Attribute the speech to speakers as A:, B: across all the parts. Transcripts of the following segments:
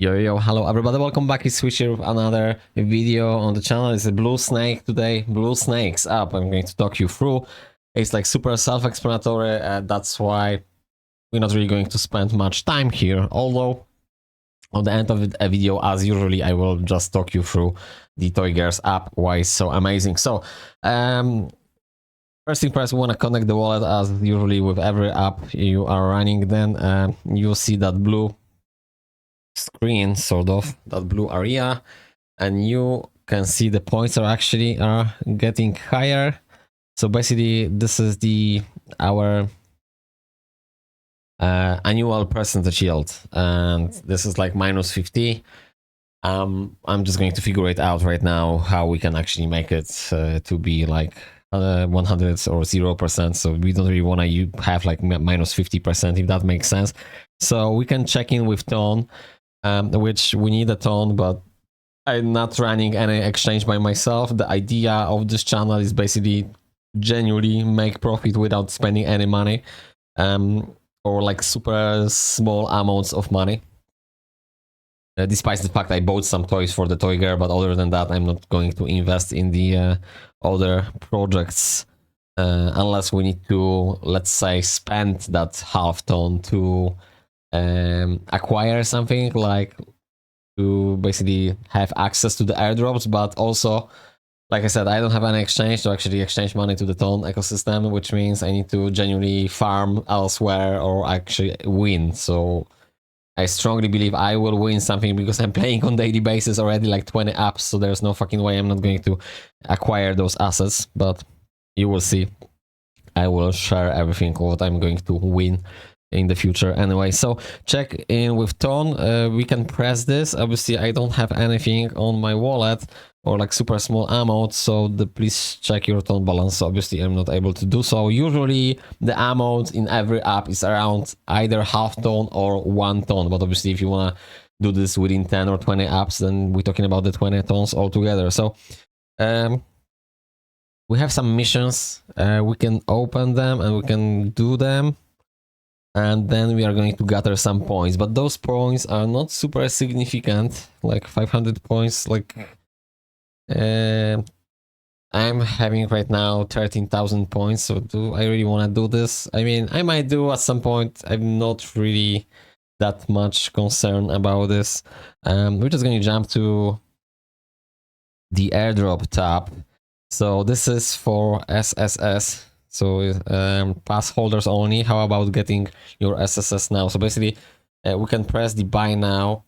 A: Yo, hello everybody, welcome back. It's Switch here with another video on the channel. It's a blue snake today, blue snakes up. I'm going to talk you through. It's like super self-explanatory, that's why we're not really going to spend much time here. Although, on the end of the video, as usually, I will just talk you through the TOYGERS app, why it's so amazing. So, first thing first, we want to connect the wallet as usually with every app you are running. Then you'll see that blue screen, sort of that blue area, and you can see the points are actually getting higher. So basically this is our annual percentage yield, and this is like minus 50. I'm just going to figure it out right now how we can actually make it to be like 100 or 0%. So we don't really want to have like minus 50%, if that makes sense. So we can check in with tone, which we need a ton, but I'm not running any exchange by myself. The idea of this channel is basically genuinely make profit without spending any money, or like super small amounts of money. Despite the fact I bought some toys for the TOYGER, but other than that, I'm not going to invest in the other projects unless we need to, let's say, spend that half ton to acquire something, like to basically have access to the airdrops. But also, like I said, I don't have any exchange to actually exchange money to the Tone ecosystem, which means I need to genuinely farm elsewhere or actually win. So I strongly believe I will win something because I'm playing on daily basis already like 20 apps, so there's no fucking way I'm not going to acquire those assets. But you will see, I will share everything what I'm going to win in the future anyway. So check in with Tone. We can press this. Obviously I don't have anything on my wallet or like super small amount, so please check your Tone balance. So obviously I'm not able to do so. Usually the amount in every app is around either half ton or 1 ton, but obviously if you want to do this within 10 or 20 apps, then we're talking about the 20 tons altogether. So we have some missions, we can open them and we can do them, and then we are going to gather some points, but those points are not super significant, like 500 points. Like I'm having right now 13,000 points, so do I really want to do this? I mean, I might do at some point. I'm not really that much concerned about this. We're just going to jump to the airdrop tab. So this is for SSS. So pass holders only. How about getting your SSS now? So basically we can press the buy now,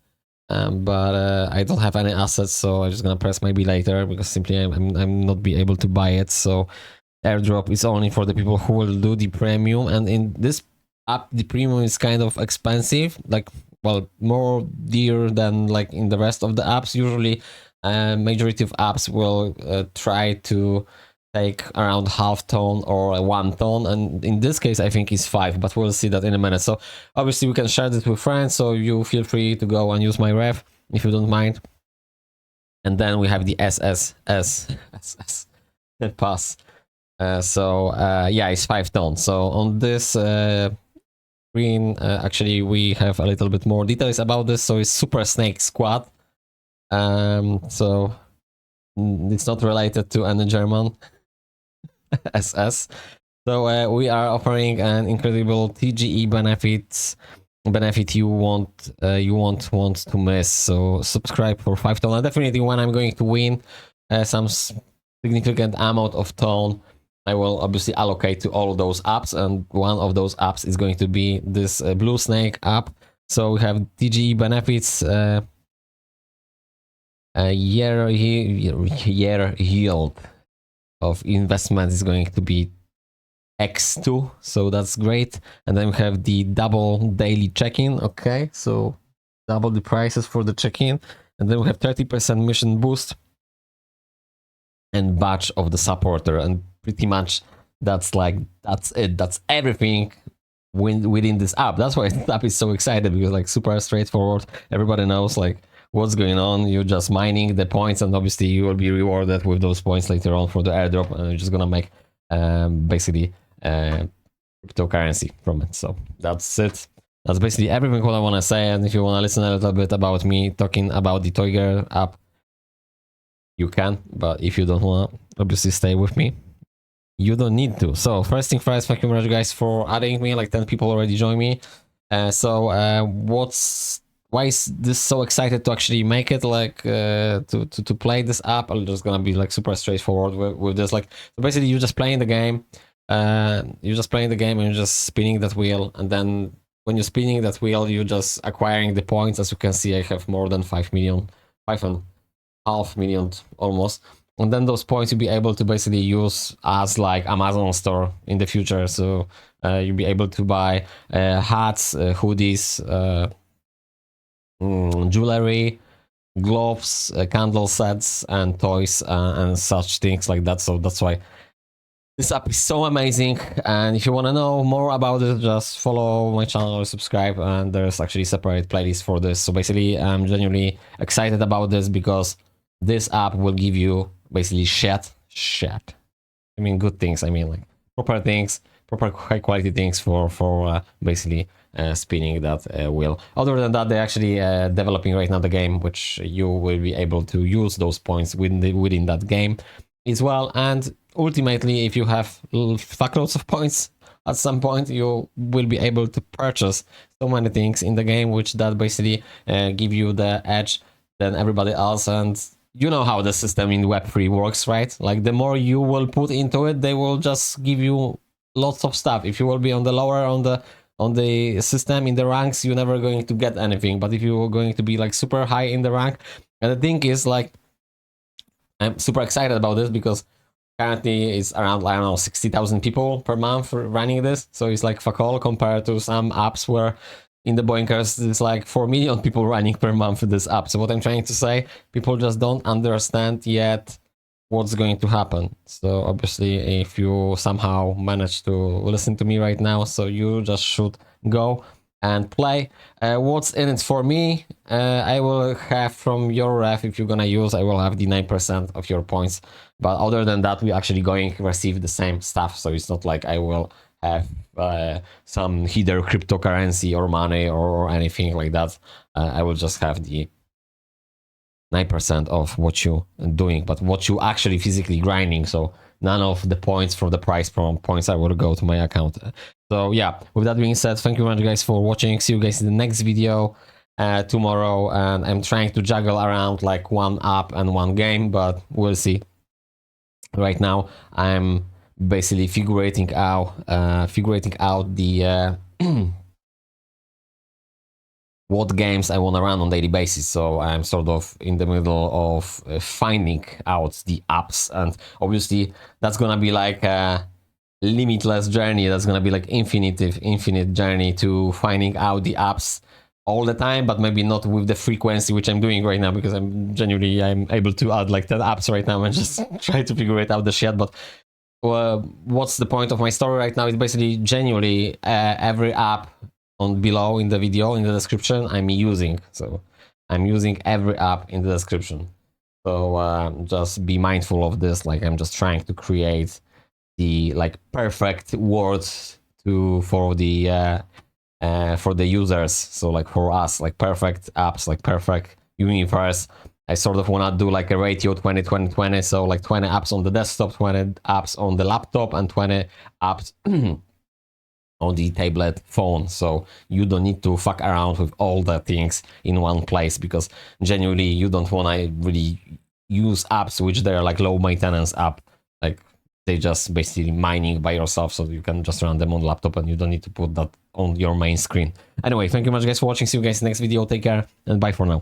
A: but I don't have any assets, so I'm just gonna press maybe later because simply I'm not be able to buy it. So airdrop is only for the people who will do the premium, and in this app the premium is kind of expensive, like, well, more dear than like in the rest of the apps. Usually majority of apps will try to take around half ton or 1 ton, and in this case I think it's 5, but we'll see that in a minute. So obviously we can share this with friends, so you feel free to go and use my ref if you don't mind. And then we have the SSS pass. Yeah, it's 5 tons. So on this screen actually we have a little bit more details about this. So it's Super Snake Squad. So it's not related to any German SS. So we are offering an incredible TGE benefit you won't want to miss. So subscribe for 5 ton. And definitely when I'm going to win some significant amount of ton, I will obviously allocate to all those apps, and one of those apps is going to be this Blue Snake app. So we have TGE benefits, year yield of investment is going to be X2, so that's great. And then we have the double daily check-in. Okay, so double the prices for the check-in, and then we have 30% mission boost and badge of the supporter, and pretty much that's it. That's everything within this app. That's why this app is so excited, because like super straightforward. Everybody knows like what's going on. You're just mining the points, and obviously you will be rewarded with those points later on for the airdrop, and you're just gonna make basically cryptocurrency from it. So that's it. That's basically everything what I want to say. And if you want to listen a little bit about me talking about the TOYGER app, you can. But if you don't want to, obviously stay with me. You don't need to. So first thing first, thank you very much guys for adding me. Like 10 people already joined me. Why is this so excited to actually make it, like to play this app? I'm just gonna be like super straightforward with this. Like, so basically you're just playing the game, and you're just spinning that wheel, and then when you're spinning that wheel, you're just acquiring the points. As you can see, I have more than 5.5 million almost. And then those points you'll be able to basically use as like Amazon store in the future. So you'll be able to buy hats, hoodies, jewelry, gloves, candle sets, and toys, and such things like that. So that's why this app is so amazing. And if you want to know more about it, just follow my channel or subscribe, and there's actually separate playlist for this. So basically I'm genuinely excited about this because this app will give you basically shit. I mean good things, I mean like proper things, proper high quality things for basically spinning that wheel. Other than that, they're actually developing right now the game, which you will be able to use those points within that game as well. And ultimately, if you have fuckloads of points at some point, you will be able to purchase so many things in the game, which that basically give you the edge than everybody else. And you know how the system in Web3 works, right? Like the more you will put into it, they will just give you lots of stuff. If you will be on the lower on the system in the ranks, you're never going to get anything. But if you're going to be like super high in the rank, and the thing is like, I'm super excited about this because currently it's around, I don't know, 60,000 people per month running this. So it's like fuck all compared to some apps where in the BOINKERS there's like 4 million people running per month for this app. So what I'm trying to say, people just don't understand yet what's going to happen. So obviously if you somehow manage to listen to me right now, so you just should go and play. What's in it for me? I will have from your ref, if you're gonna use, I will have the 9% of your points. But other than that, we're actually going to receive the same stuff. So it's not like I will have some either cryptocurrency or money or anything like that. I will just have the 9% of what you're doing, but what you actually physically grinding. So none of the points from the price from points I will go to my account. So yeah, with that being said, thank you very much guys for watching. See you guys in the next video tomorrow. And I'm trying to juggle around like one app and one game, but we'll see. Right now I'm basically figuring out the what games I want to run on daily basis. So I'm sort of in the middle of finding out the apps, and obviously that's gonna be like a limitless journey. That's gonna be like infinite journey to finding out the apps all the time, but maybe not with the frequency which I'm doing right now, because I'm able to add like 10 apps right now and just try to figure it out the shit. But what's the point of my story right now is basically genuinely every app on below in the video in the description I'm using. So I'm using every app in the description. So just be mindful of this. Like I'm just trying to create the like perfect words for the users. So like for us, like perfect apps, like perfect universe. I sort of want to do like a ratio 20-20-20. So like 20 apps on the desktop, 20 apps on the laptop, and 20 apps on the tablet phone. So you don't need to fuck around with all the things in one place, because genuinely you don't want to really use apps which they're like low maintenance app. Like they just basically mining by yourself, so you can just run them on the laptop and you don't need to put that on your main screen. Anyway, thank you much guys for watching. See you guys in the next video. Take care and bye for now.